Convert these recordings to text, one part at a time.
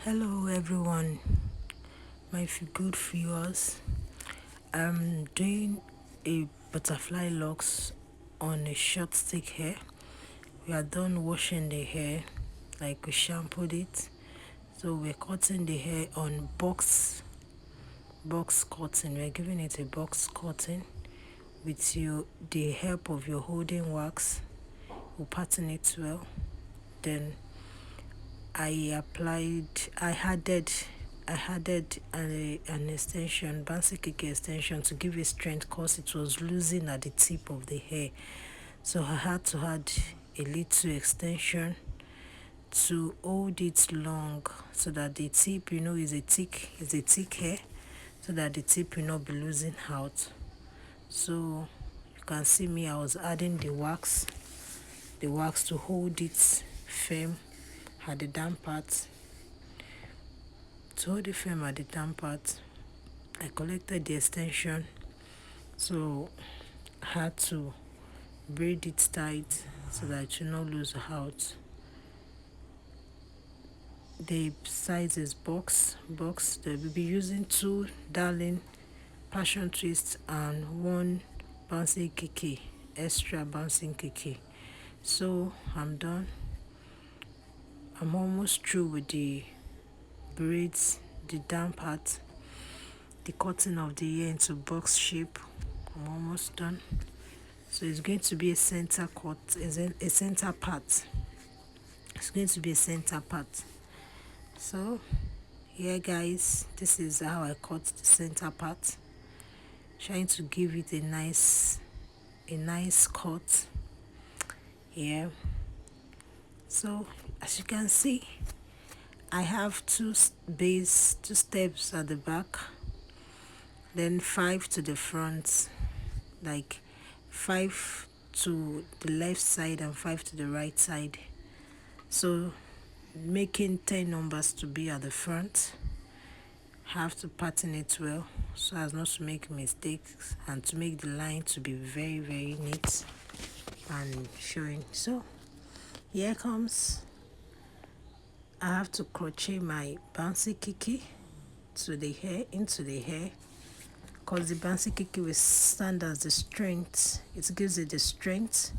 Hello everyone, my good viewers. I'm doing a butterfly locks on a short stick hair. We are done washing the hair, like we shampooed it. So we're cutting the hair on box cutting. We're giving it a box cutting with the help of your holding wax. We'll pattern it well. Then I added an extension, Bouncy kinky extension, to give it strength because it was losing at the tip of the hair. So I had to add a little extension to hold it long so that the tip, is a thick hair, so that the tip will not be losing out. So you can see me, I was adding the wax to hold it firm at the damp part. To hold it firm at the damp part, I collected the extension, so I had to braid it tight so that it should not lose out. The size is box. They will be using two darling passion twists and one bouncing kiki, extra bouncing kiki. So I'm done. I'm almost through with the braids, the damp part, the cutting of the hair into box shape. I'm almost done. So it's going to be a center cut, a center part. It's going to be a center part. So here guys, this is how I cut the center part. Trying to give it a nice cut here. So as you can see, I have two steps at the back, then 5 to the front, like 5 to the left side and 5 to the right side. So making 10 numbers to be at the front, have to pattern it well so as not to make mistakes and to make the line to be very neat and showing. So here comes, I have to crochet my bouncy kiki to the hair, into the hair, because the bouncy kiki will stand as the strength. It gives it the strength.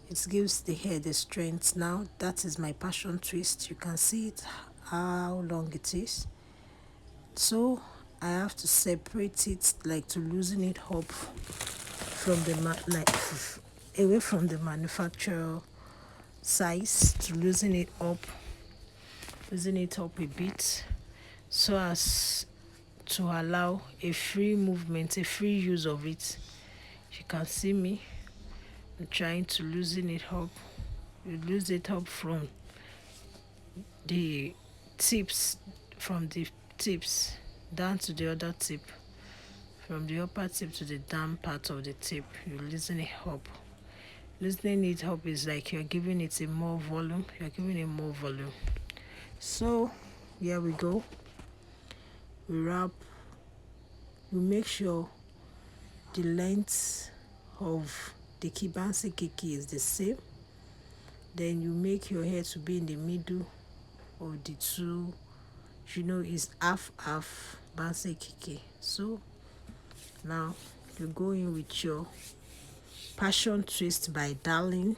It gives the hair the strength. Now that is my passion twist. You can see it, how long it is. So I have to separate it, like to loosen it up from the away from the manufacturer size, to loosen it up a bit, so as to allow a free movement, a free use of it. You can see me, I'm trying to loosen it up. You lose it up the tips from the tips down to the other tip, from the upper tip to the down part of the tip. You loosen it up. Loosening it up is like you're giving it a more volume. So here we go. We wrap. We make sure the length of the bouncy kiki is the same. Then you make your hair to be in the middle of the two. Is half bouncy kiki. So now you go in with your passion twist by Darling.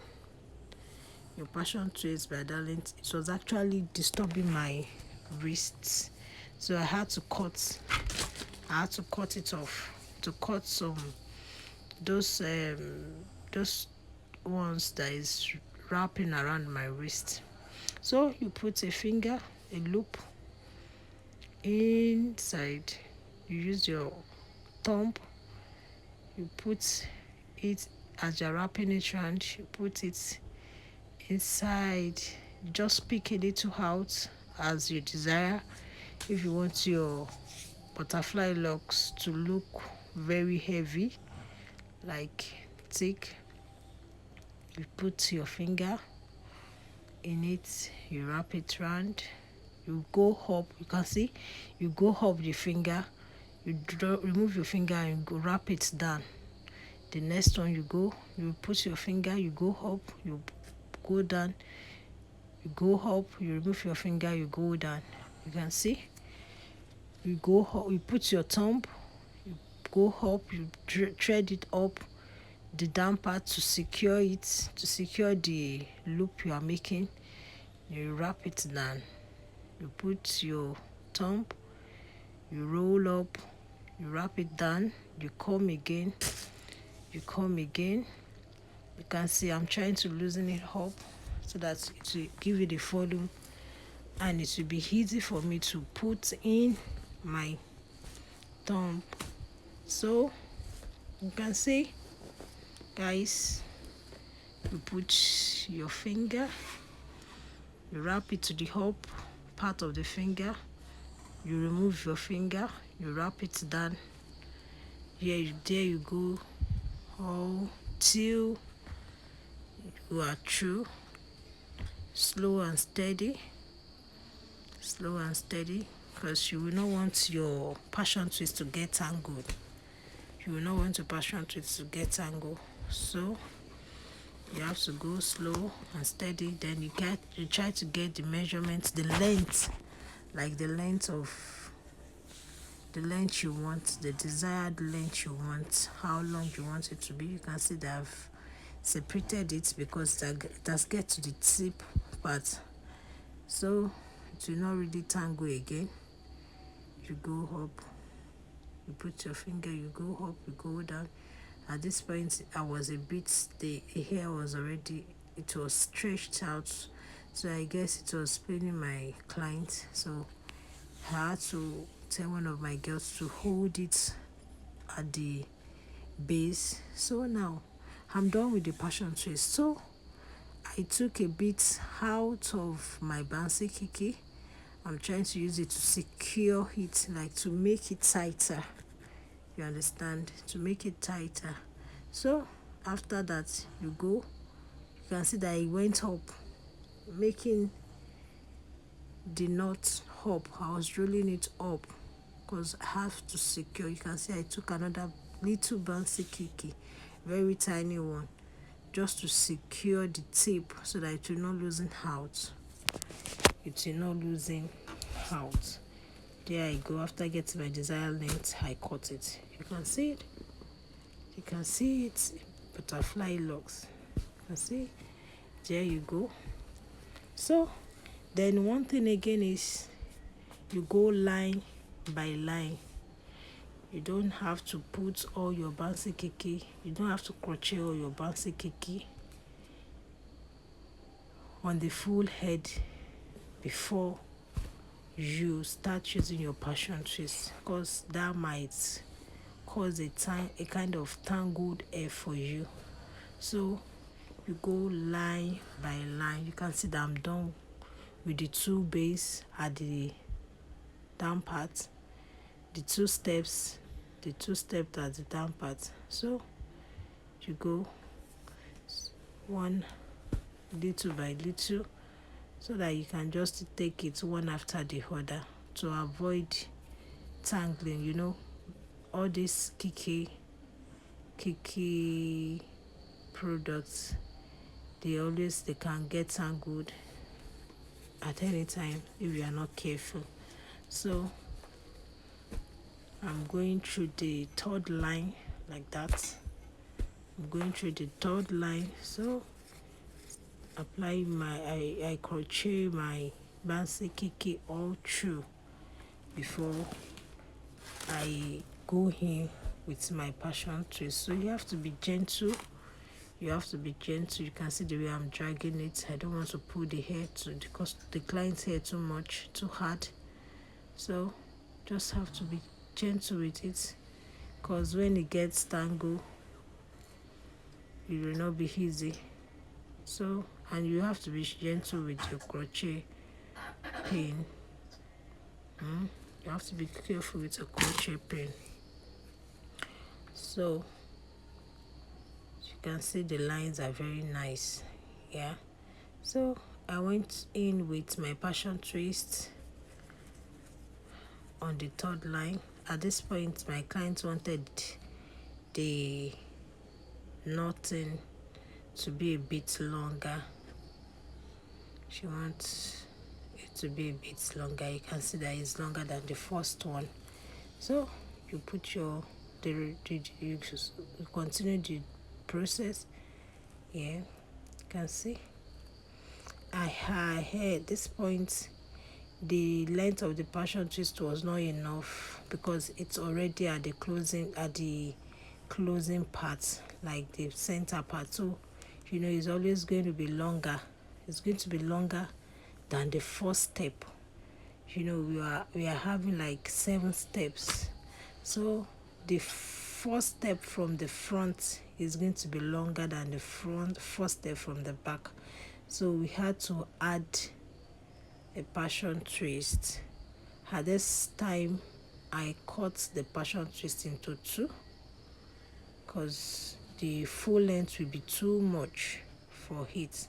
Your passion twist by Darling. It was actually disturbing my wrists, so I had to cut it off, to cut some those ones that is wrapping around my wrist. So you put a loop inside. You use your thumb, you put it, as you're wrapping it around, you put it inside. Just pick a little out as you desire. If you want your butterfly locks to look very heavy, like thick, you put your finger in it, you wrap it around, you go up. You can see, you go up the finger, you remove your finger and go wrap it down. The next one, you put your finger, you go up, you go down, You go up, you remove your finger, you go down. You can see. You go up, you put your thumb, you go up, you thread it up the down part to secure it, to secure the loop you are making. You wrap it down. You put your thumb, you roll up, you wrap it down, you come again, you come again. You can see I'm trying to loosen it up so that it will give you the volume and it will be easy for me to put in my thumb. So you can see, guys, you put your finger, you wrap it to the up part of the finger, you remove your finger, you wrap it down. Here, there you go, all till you are through. Slow and steady, because you will not want your passion twist to get tangled. You will not want your passion twist to get tangled. So you have to go slow and steady. Then you try to get the measurement, the length, like the length you want, the desired length you want, how long you want it to be. You can see that I've separated it because it has get to the tip part, so it will not really tangle again. You go up, you put your finger, you go up, you go down. At this point I was a bit, the hair was already, it was stretched out, so I guess it was paining my client, so I had to tell one of my girls to hold it at the base. So now I'm done with the passion twist. So I took a bit out of my Bouncy kinky. I'm trying to use it to secure it, like to make it tighter. You understand? To make it tighter. So after that, you can see that it went up, making the knot up. I was rolling it up because I have to secure. You can see I took another little Bouncy kinky, very tiny one, just to secure the tip so that it will not loosen out. It will not loosen out. There I go. After getting my desired length, I cut it. You can see it. You can see it. Butterfly locks. You can see. There you go. So then one thing again is you go line by line. You don't have to put all your Bouncy kinky. You don't have to crochet all your Bouncy kinky on the full head before you start using your passion twist, because that might cause a kind of tangled hair for you. So you go line by line. You can see that I'm done with the two base at the down part, the two steps at the down part. So you go one little by little so that you can just take it one after the other to avoid tangling. You know, all these kinky products, they can get tangled at any time if you are not careful. So I'm going through the third line like that. I'm going through the third line. So apply I crochet my Bouncy kinky all through before I go in with my passion twist. So you have to be gentle. You can see the way I'm dragging it. I don't want to pull the hair because the client's hair too much, too hard. So just have to be gentle with it, because when it gets tangled, it will not be easy. So, and you have to be gentle with your crochet pin. You have to be careful with your crochet pin. So you can see the lines are very nice. Yeah. So I went in with my passion twist on the third line. At this point, my client wanted the knotting to be a bit longer. She wants it to be a bit longer. You can see that it's longer than the first one. So you put you continue the process. Yeah, you can see. At this point, the length of the passion twist was not enough because it's already at the closing part, like the center part. So it's always going to be longer. It's going to be longer than the first step. We are having like 7 steps. So the first step from the front is going to be longer than the first step from the back. So we had to add a passion twist. At this time, I cut the passion twist into 2 because the full length will be too much for it.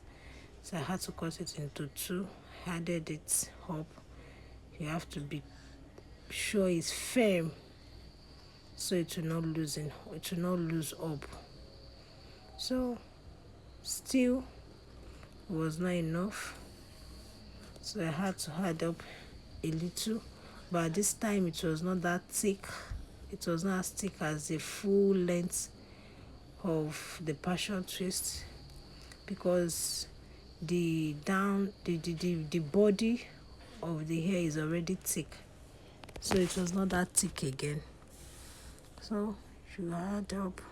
So I had to cut it into 2, added it up. You have to be sure it's firm so it will not lose up. So still was not enough, so I had to add up a little, but this time it was not that thick. It was not as thick as the full length of the passion twist because the body of the hair is already thick, so it was not that thick again. So you add up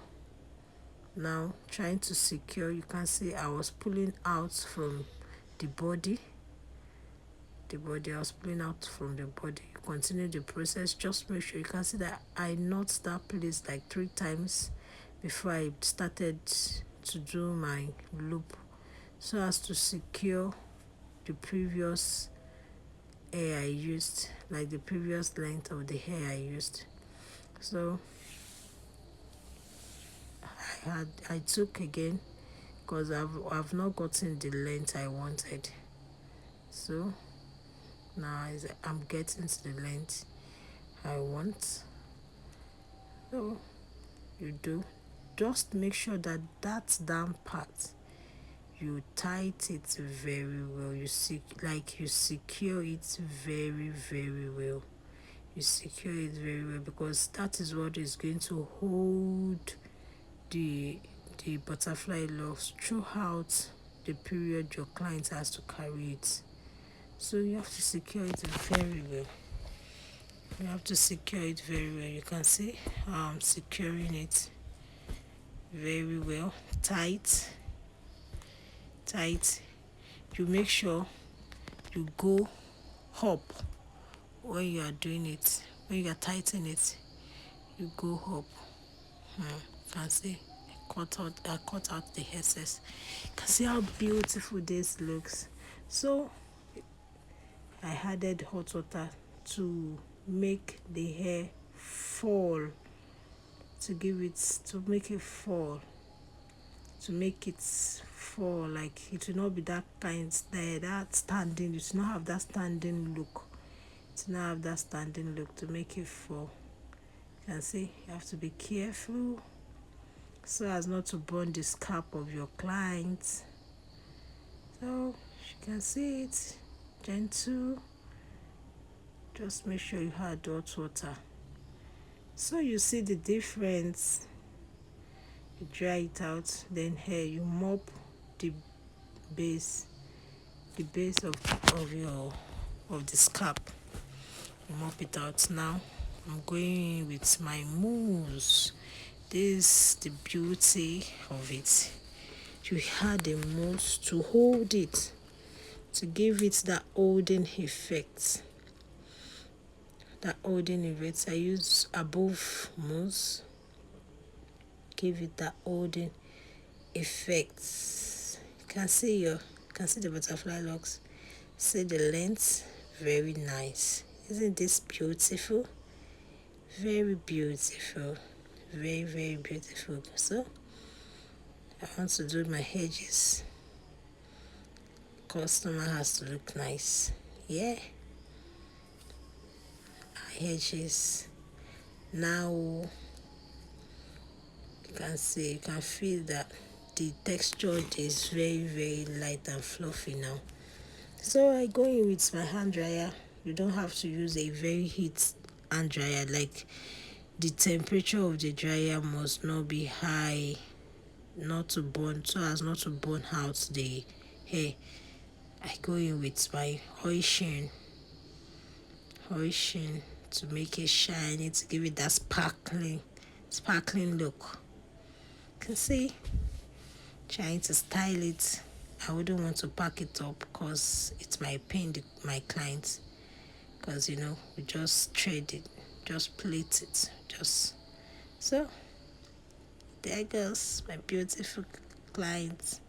now, trying to secure. You can see I was pulling out from the body. I was pulling out from the body. You continue the process. Just make sure. You can see that I knot that place like 3 times before I started to do my loop, so as to secure the previous hair I used, like the previous length of the hair I used. So I took again because I've not gotten the length I wanted. So now I'm getting to the length I want. So you do just make sure that that down part you tight it very well. You secure it very, very well. You secure it very well because that is what is going to hold the butterfly locks throughout the period your client has to carry it. So you have to secure it very well. You can see how I'm securing it very well. Tight. You make sure you go up when you are doing it. When you are tightening it, you go up. You can see I cut out the excess. You can see how beautiful this looks. So I added hot water to make the hair fall, to make it fall, like it will not be that kind that standing. It will not have that standing look. To make it fall. You can see you have to be careful so as not to burn the scalp of your client. So you can see it gentle. Just make sure you add hot water. So you see the difference. You dry it out, then here you mop the base of the scalp. You mop it out. Now I'm going with my mousse. This is the beauty of it. You add the mousse to hold it, to give it that holding effect. I use above mousse. Give it that holding effect. You can see the butterfly locks. See the length, very nice. Isn't this beautiful? Very beautiful, very, very beautiful. So I want to do my edges. Customer has to look nice. Yeah, edges. Now you can feel that the texture is very, very light and fluffy now. So I go in with my hand dryer. You don't have to use a very heat hand dryer. Like, the temperature of the dryer must not be high, not to burn, so as not to burn out the hair. I go in with my oil sheen to make it shiny, to give it that sparkling look. You can see, trying to style it. I wouldn't want to pack it up because it might pain my clients. Because we just trade it, just plate it, just so. There goes my beautiful client.